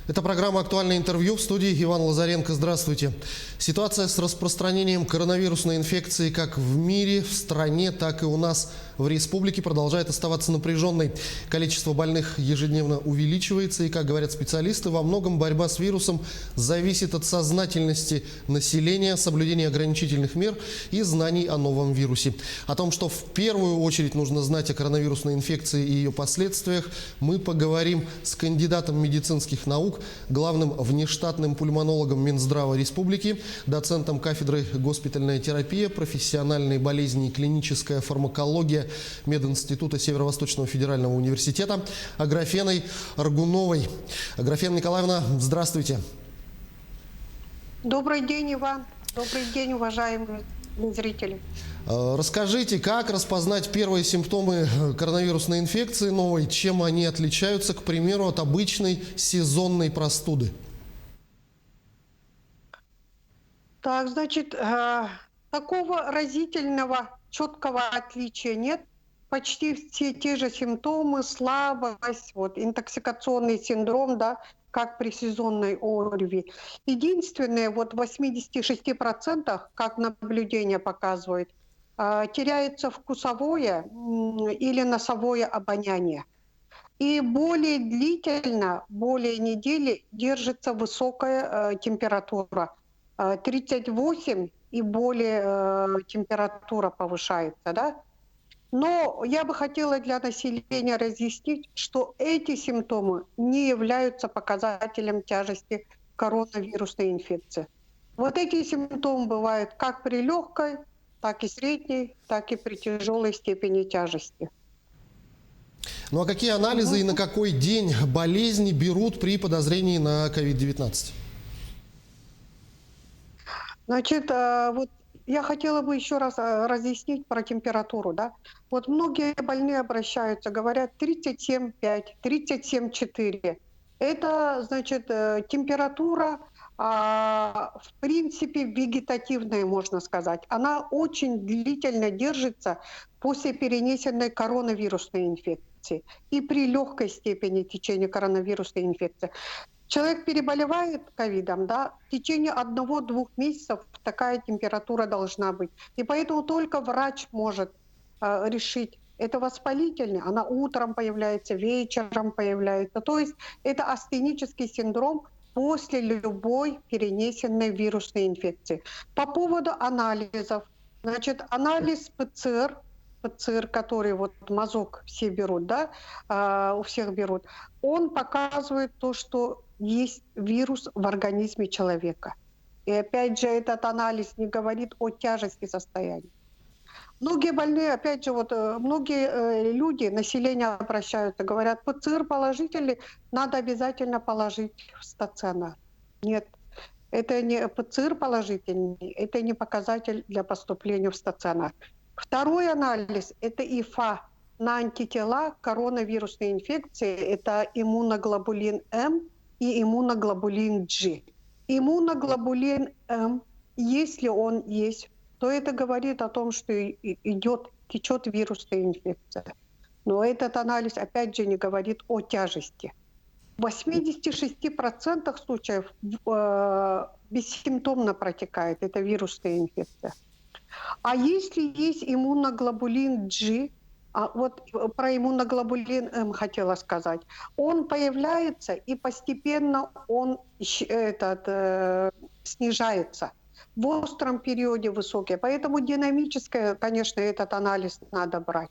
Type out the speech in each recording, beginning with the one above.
Это программа «Актуальное интервью», в студии Иван Лазаренко. Здравствуйте. Ситуация с распространением коронавирусной инфекции как в мире, в стране, так и у нас в республике продолжает оставаться напряженной. Количество больных ежедневно увеличивается, и, как говорят специалисты, во многом борьба с вирусом зависит от сознательности населения, соблюдения ограничительных мер и знаний о новом вирусе. О том, что в первую очередь нужно знать о коронавирусной инфекции и ее последствиях, мы поговорим с кандидатом медицинских наук, главным внештатным пульмонологом Минздрава Республики, доцентом кафедры госпитальная терапия, профессиональные болезни и клиническая фармакология Мединститута Северо-Восточного федерального университета Аграфеной Аргуновой. Аграфена Николаевна, здравствуйте. Добрый день, Иван. Добрый день, уважаемые зрители. Расскажите, как распознать первые симптомы коронавирусной инфекции новой, чем они отличаются, к примеру, от обычной сезонной простуды? Так, значит, такого разительного, четкого отличия нет. Почти все те же симптомы, слабость, интоксикационный синдром, да, как при сезонной ОРВИ. Единственное, в 86%, как наблюдение показывает, теряется вкусовое или носовое обоняние. И более длительно, более недели держится высокая температура. 38 и более температура повышается, да? Но я бы хотела для населения разъяснить, что эти симптомы не являются показателем тяжести коронавирусной инфекции. Вот эти симптомы бывают как при легкой, так и средней, так и при тяжелой степени тяжести. Ну а какие анализы и на какой день болезни берут при подозрении на COVID-19? Значит, я хотела бы еще раз разъяснить про температуру. Да? Вот многие больные обращаются, говорят 37,5, 37,4. Это, значит, температура, в принципе, вегетативная, можно сказать. Она очень длительно держится после перенесенной коронавирусной инфекции и при легкой степени течения коронавирусной инфекции. Человек переболевает ковидом, да, в течение 1-2 месяцев такая температура должна быть. И поэтому только врач может решить, это воспалительный, она утром появляется, вечером появляется. То есть это астенический синдром после любой перенесенной вирусной инфекции. По поводу анализов. Значит, анализ ПЦР, который мазок все берут, да, у всех берут, он показывает то, что есть вирус в организме человека. И опять же, этот анализ не говорит о тяжести состояния. Многие больные, опять же, многие люди, население обращаются, говорят, ПЦР положительный, надо обязательно положить в стационар. Нет, это не ПЦР положительный, это не показатель для поступления в стационар. Второй анализ – это ИФА на антитела к коронавирусной инфекции, это иммуноглобулин М и иммуноглобулин G. Иммуноглобулин М, если он есть, то это говорит о том, что течет вирусная инфекция. Но этот анализ, опять же, не говорит о тяжести. В 86% случаев бессимптомно протекает эта вирусная инфекция. А если есть иммуноглобулин G, про иммуноглобулин М хотела сказать, он появляется и постепенно он снижается. В остром периоде высокий. Поэтому динамическое, конечно, этот анализ надо брать.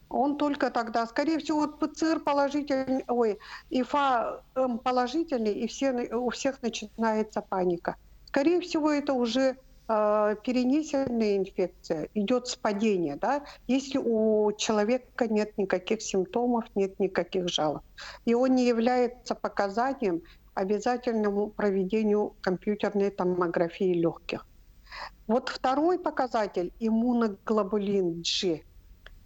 Он только тогда, скорее всего, ПЦР положительный, ИФА М положительный, и у всех начинается паника. Скорее всего, это уже перенесенная инфекция, идет с падения, да, если у человека нет никаких симптомов, нет никаких жалоб. И он не является показанием обязательному проведению компьютерной томографии легких. Вот второй показатель – иммуноглобулин G.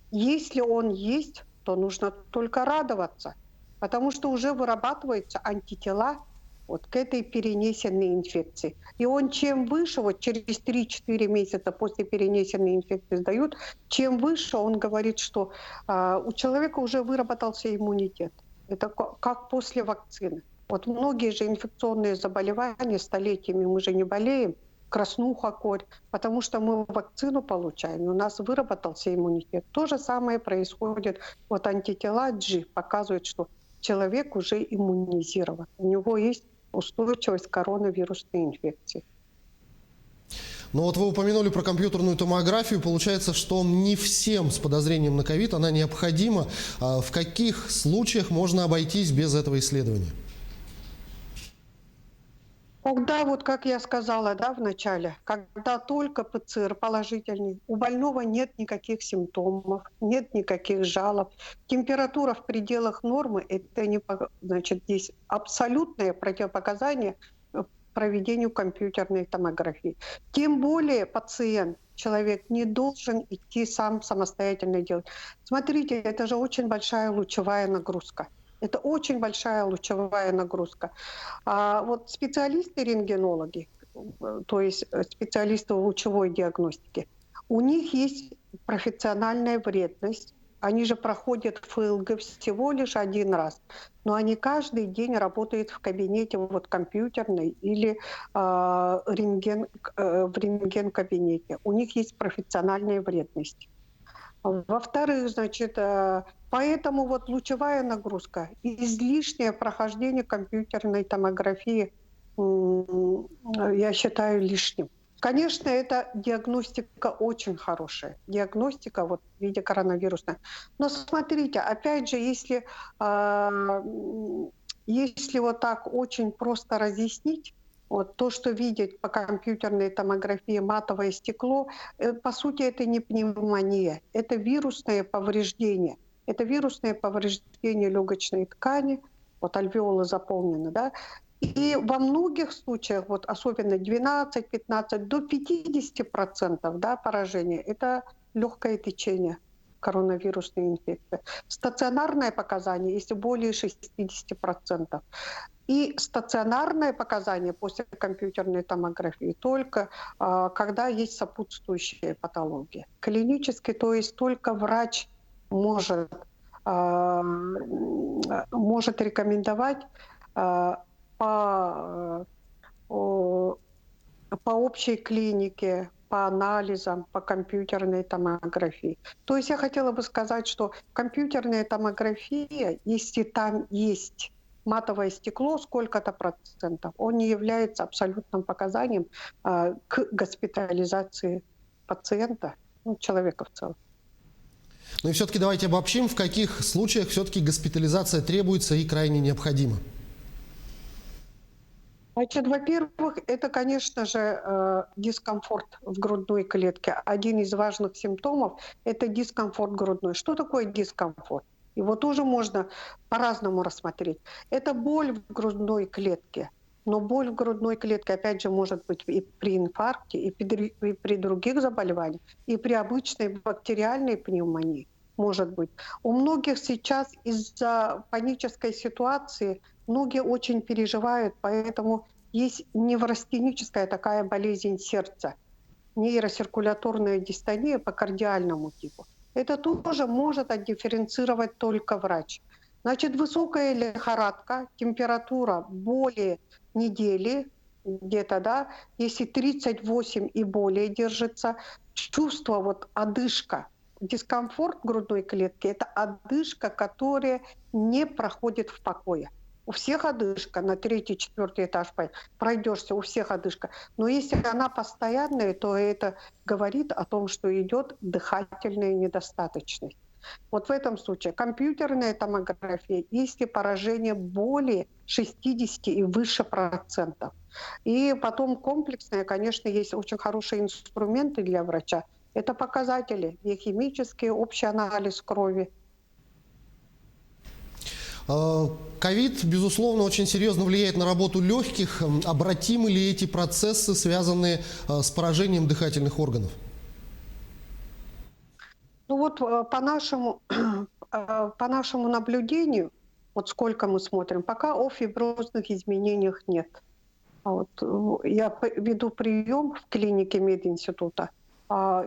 Если он есть, то нужно только радоваться, потому что уже вырабатываются антитела к этой перенесенной инфекции. И он чем выше, через 3-4 месяца после перенесенной инфекции сдают, чем выше он говорит, что у человека уже выработался иммунитет. Это как после вакцины. Вот многие же инфекционные заболевания столетиями мы же не болеем, краснуха, корь, потому что мы вакцину получаем, и у нас выработался иммунитет. То же самое происходит, вот антитела G показывают, что человек уже иммунизирован, у него есть устойчивость к коронавирусной инфекции. Но вот вы упомянули про компьютерную томографию. Получается, что не всем с подозрением на ковид она необходима. А в каких случаях можно обойтись без этого исследования? Когда, вот как я сказала, да, в начале, когда только ПЦР положительный, у больного нет никаких симптомов, нет никаких жалоб, температура в пределах нормы, это не, значит, здесь абсолютное противопоказание проведению компьютерной томографии. Тем более пациент, человек не должен идти сам самостоятельно делать. Смотрите, это же очень большая лучевая нагрузка. Это очень большая лучевая нагрузка. А вот специалисты-рентгенологи, то есть специалисты лучевой диагностики, у них есть профессиональная вредность. Они же проходят ФЛГ всего лишь один раз, но они каждый день работают в кабинете вот компьютерной или в рентген-кабинете. У них есть профессиональная вредность. Во-вторых, значит, поэтому вот лучевая нагрузка, излишнее прохождение компьютерной томографии, я считаю лишним. Конечно, эта диагностика очень хорошая, диагностика вот в виде коронавирусной. Но смотрите, опять же, если вот так очень просто разъяснить, вот то, что видят по компьютерной томографии матовое стекло, по сути, это не пневмония, это вирусное повреждение. Это вирусное повреждение легочной ткани, вот альвеолы заполнены, да. И во многих случаях, вот особенно 12-15, до 50%, да, поражения, это легкое течение коронавирусной инфекции. Стационарное показание, если более 60%. И стационарное показание после компьютерной томографии только когда есть сопутствующая патология. Клинически, то есть только врач может рекомендовать по, по общей клинике, по анализам, по компьютерной томографии. То есть я хотела бы сказать, что компьютерная томография, если там есть матовое стекло, сколько-то процентов, он не является абсолютным показанием к госпитализации пациента, ну, человека в целом. Ну и все-таки давайте обобщим, в каких случаях все-таки госпитализация требуется и крайне необходима. Значит, во-первых, это, конечно же, дискомфорт в грудной клетке. Один из важных симптомов – это дискомфорт грудной. Что такое дискомфорт? Его тоже можно по-разному рассмотреть. Это боль в грудной клетке. Но боль в грудной клетке, опять же, может быть и при инфаркте, и при других заболеваниях, и при обычной бактериальной пневмонии, может быть. У многих сейчас из-за панической ситуации многие очень переживают, поэтому есть неврастеническая такая болезнь сердца, нейроциркуляторная дистония по кардиальному типу. Это тоже может отдифференцировать только врач. Значит, высокая лихорадка, температура более недели, где-то, да, если 38 и более держится, чувство вот одышка, дискомфорт грудной клетки – это одышка, которая не проходит в покое. У всех одышка, на 3-4 этаж пройдешься, у всех одышка. Но если она постоянная, то это говорит о том, что идет дыхательная недостаточность. Вот в этом случае компьютерная томография, если поражение более 60 и выше процентов. И потом комплексная, конечно, есть очень хорошие инструменты для врача. Это показатели биохимические, общий анализ крови. Ковид, безусловно, очень серьезно влияет на работу легких. Обратимы ли эти процессы, связанные с поражением дыхательных органов? Ну вот по нашему наблюдению, вот сколько мы смотрим, пока о фиброзных изменениях нет. Вот, я веду прием в клинике мединститута,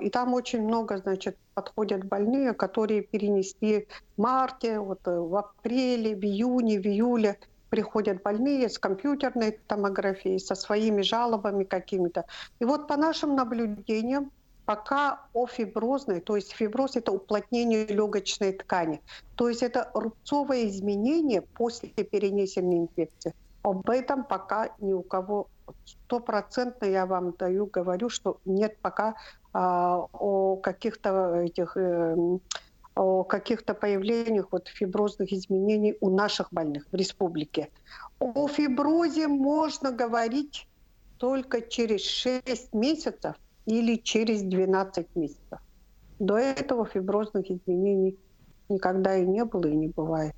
и там очень много, значит, подходят больные, которые перенесли в марте, вот, в апреле, в июне, в июле приходят больные с компьютерной томографией, со своими жалобами какими-то. И вот по нашим наблюдениям, пока офиброзной, то есть фиброз – это уплотнение легочной ткани, то есть это рубцовое изменение после перенесенной инфекции. Об этом пока ни у кого стопроцентно я вам говорю, что нет пока о каких-то появлениях фиброзных изменений у наших больных в республике. О фиброзе можно говорить только через 6 месяцев или через 12 месяцев. До этого фиброзных изменений никогда и не было, и не бывает.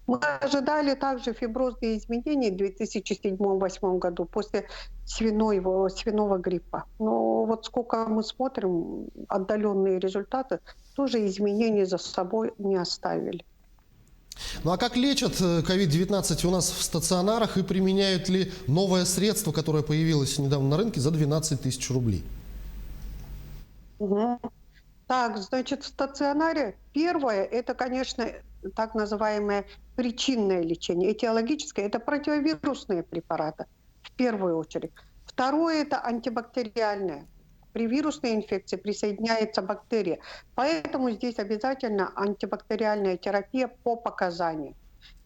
Мы ожидали также фиброзные изменения в 2007-2008 году после свиного гриппа. Но вот сколько мы смотрим, отдаленные результаты, тоже изменений за собой не оставили. Ну а как лечат COVID-19 у нас в стационарах и применяют ли новое средство, которое появилось недавно на рынке за 12 тысяч рублей? Угу. Так, значит, в стационаре первое, это, конечно, так называемое причинное лечение, этиологическое, это противовирусные препараты в первую очередь. Второе – это антибактериальное. При вирусной инфекции присоединяется бактерия, поэтому здесь обязательно антибактериальная терапия по показанию.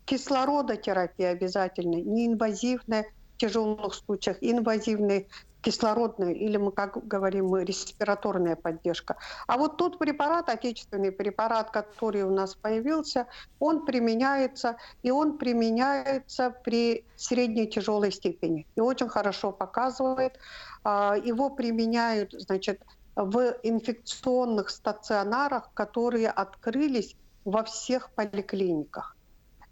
Кислородотерапия обязательно, неинвазивная в тяжелых случаях, инвазивная кислородная, или мы, как говорим, респираторная поддержка. А вот тот препарат, отечественный препарат, который у нас появился, он применяется при средней тяжелой степени. И очень хорошо показывает. Его применяют, значит, в инфекционных стационарах, которые открылись во всех поликлиниках.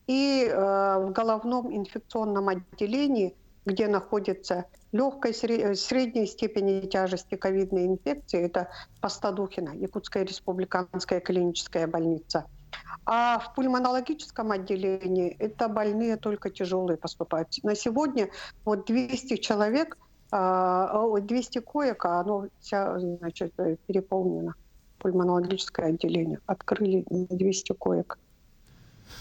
И в головном инфекционном отделении, где находится легкой, средней степени тяжести ковидной инфекции, это Постадухина, Якутская республиканская клиническая больница. А в пульмонологическом отделении это больные только тяжелые поступают. На сегодня вот 200 человек, 200 коек, а оно вся, значит, переполнено. Пульмонологическое отделение. Открыли 200 коек.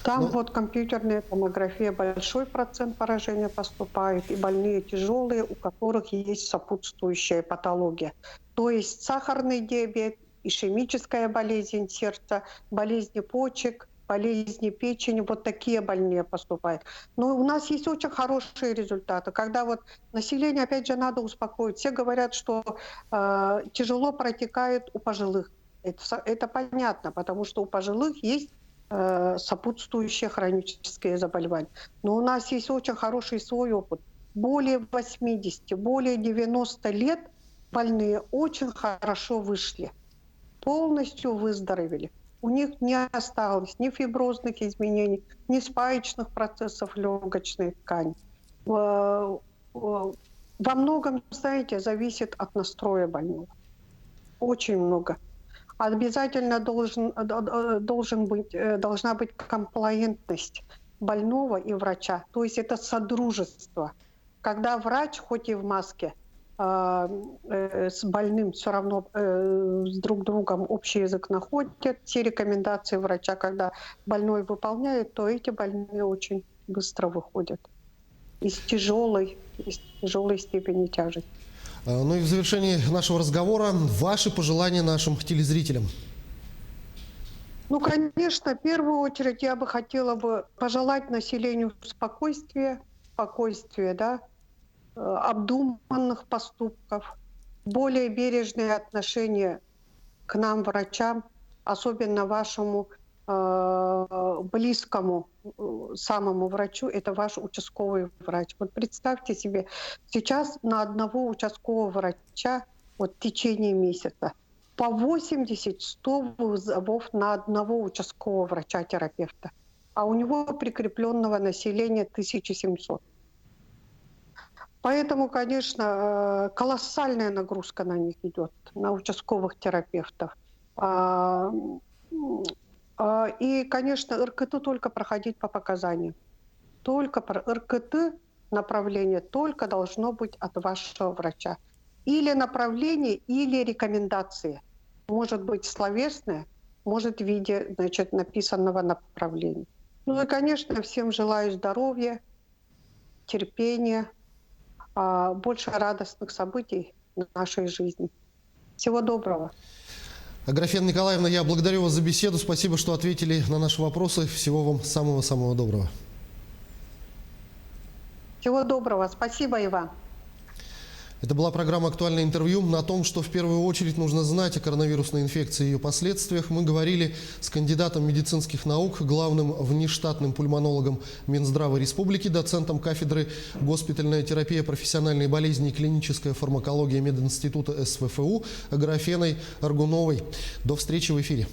Там вот компьютерная томография, большой процент поражения поступает, и больные тяжелые, у которых есть сопутствующая патология. То есть сахарный диабет, ишемическая болезнь сердца, болезни почек, болезни печени, вот такие больные поступают. Но у нас есть очень хорошие результаты. Когда вот население, опять же, надо успокоить. Все говорят, что тяжело протекает у пожилых. Это понятно, потому что у пожилых есть сопутствующие хронические заболевания. Но у нас есть очень хороший свой опыт. Более 80, более 90 лет больные очень хорошо вышли, полностью выздоровели. У них не осталось ни фиброзных изменений, ни спаечных процессов легочной ткани. Во многом, знаете, зависит от настроя больного. Очень много. Обязательно должна быть комплаентность больного и врача. То есть это содружество. Когда врач, хоть и в маске, с больным все равно с друг другом общий язык находят. Те рекомендации врача, когда больной выполняет, то эти больные очень быстро выходят из тяжелой степени тяжести. Ну и в завершении нашего разговора ваши пожелания нашим телезрителям. Ну, конечно, в первую очередь я бы хотела пожелать населению спокойствия, да, обдуманных поступков, более бережное отношение к нам, врачам, особенно вашему близкому самому врачу, это ваш участковый врач. Вот представьте себе, сейчас на одного участкового врача вот в течение месяца по 80-100 вызовов на одного участкового врача-терапевта, а у него прикрепленного населения 1700. Поэтому, конечно, колоссальная нагрузка на них идет, на участковых терапевтов. И, конечно, РКТ только проходить по показаниям. Только РКТ направление только должно быть от вашего врача. Или направление, или рекомендации. Может быть словесное, может в виде, значит, написанного направления. Ну и, конечно, всем желаю здоровья, терпения, больше радостных событий в нашей жизни. Всего доброго. Аграфена Николаевна, я благодарю вас за беседу. Спасибо, что ответили на наши вопросы. Всего вам самого-самого доброго. Всего доброго. Спасибо, Иван. Это была программа «Актуальное интервью». На том, что в первую очередь нужно знать о коронавирусной инфекции и ее последствиях, мы говорили с кандидатом медицинских наук, главным внештатным пульмонологом Минздрава Республики, доцентом кафедры госпитальная терапия, профессиональные болезни и клиническая фармакология мединститута СВФУ Аграфеной Аргуновой. До встречи в эфире.